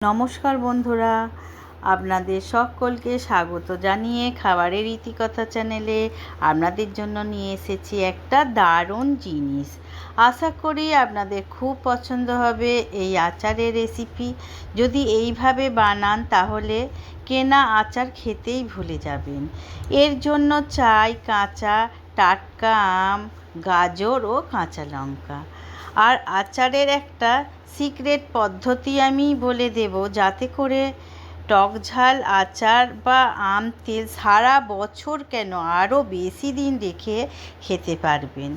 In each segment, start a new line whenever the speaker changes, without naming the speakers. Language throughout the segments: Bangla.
নমস্কার বন্ধুরা, আপনাদের সকলকে স্বাগত জানিয়ে খাবারের ইতিকথা চ্যানেলে আপনাদের জন্য নিয়ে এসেছি একটা দারুণ জিনিস। আশা করি আপনাদের খুব পছন্দ হবে এই আচারের রেসিপি। যদি এইভাবে বানান তাহলে কেনা আচার খেতেই ভুলে যাবেন। এর জন্য চাই কাঁচা টাটকা আম, গাজর ও কাঁচা লঙ্কা। আর আচারের একটা সিক্রেট পদ্ধতি আমি বলে দেব, যাতে করে টক ঝাল আচার বা আম তেল সারা বছর কেন আরও বেশি দিন রেখে খেতে পারবেন।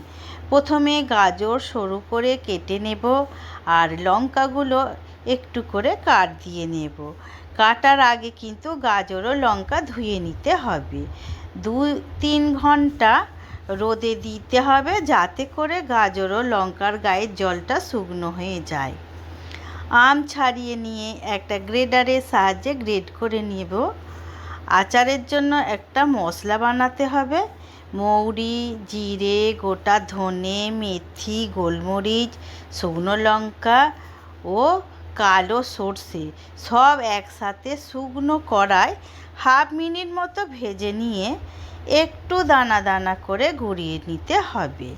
প্রথমে গাজর সরু করে কেটে নেব আর লঙ্কাগুলো একটু করে কাট দিয়ে নেব। কাটার আগে কিন্তু গাজর ও লঙ্কা ধুয়ে নিতে হবে। 2-3 ঘন্টা রোদে দিতে হবে, যাতে করে গাজর ও লঙ্কার গায়ের জলটা শুকনো হয়ে যায়। আম ছাড়িয়ে নিয়ে একটা গ্রেডারের সাহায্যে গ্রেড করে নেব। আচারের জন্য একটা মশলা বানাতে হবে। মৌরি, জিরে, গোটা ধনে, মেথি, গোলমরিচ, শুকনো লঙ্কা ও কালো সর্ষে সব একসাথে শুকনো কড়ায় 1/2 মিনিট মতো ভেজে নিয়ে একটু দানা দানা করে গুঁড়িয়ে নিতে হবে।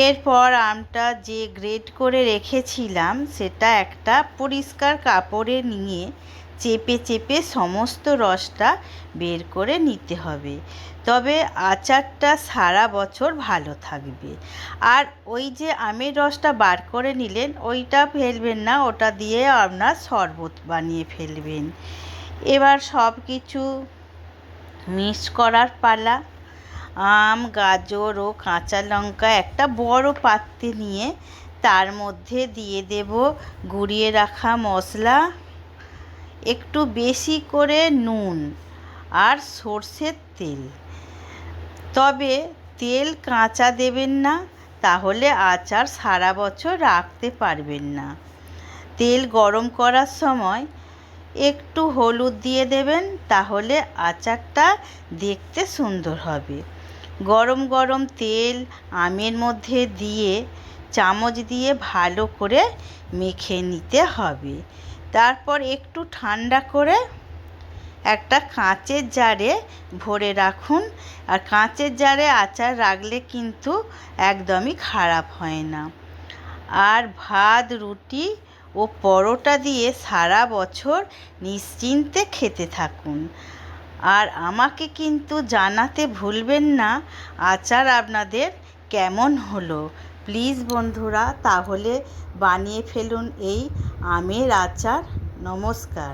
এরপর আমটা যে গ্রেট করে রেখেছিলাম সেটা একটা পরিষ্কার কাপড়ে নিয়ে চেপে চেপে সমস্ত রসটা বের করে নিতে হবে। তবে আচারটা সারা বছর ভালো থাকবে। আর ওই যে আমের রসটা বার করে নিলেন, ওইটা ফেলবেন না, ওটা দিয়ে আপনার শরবত বানিয়ে ফেলবেন। এবার সব কিছু মিক্স করার পালা। আম, গাজর ও কাঁচা লঙ্কা একটা বড় পাত্রে নিয়ে তার মধ্যে দিয়ে দেব গুঁড়িয়ে রাখা মশলা, একটু বেশি করে নুন আর সর্ষের তেল। তবে তেল কাঁচা দেবেন না, তাহলে আচার সারা বছর রাখতে পারবেন না। তেল গরম করার সময় একটু হলুদ দিয়ে দেবেন, তাহলে আচারটা দেখতে সুন্দর হবে। গরম গরম তেল আমের মধ্যে দিয়ে চামচ দিয়ে ভালো করে মেখে নিতে হবে। তারপর একটু ঠান্ডা করে একটা কাঁচের জারে ভরে রাখুন। আর কাঁচের জারে আচার রাখলে কিন্তু একদমই খারাপ হয় না। আর ভাত, রুটি ও পরোটা দিয়ে সারা বছর নিশ্চিন্তে খেতে থাকুন। আর আমাকে কিন্তু জানাতে ভুলবেন না আচার আপনাদের কেমন হলো। প্লিজ বন্ধুরা, তাহলে বানিয়ে ফেলুন এই আমের আচার। নমস্কার।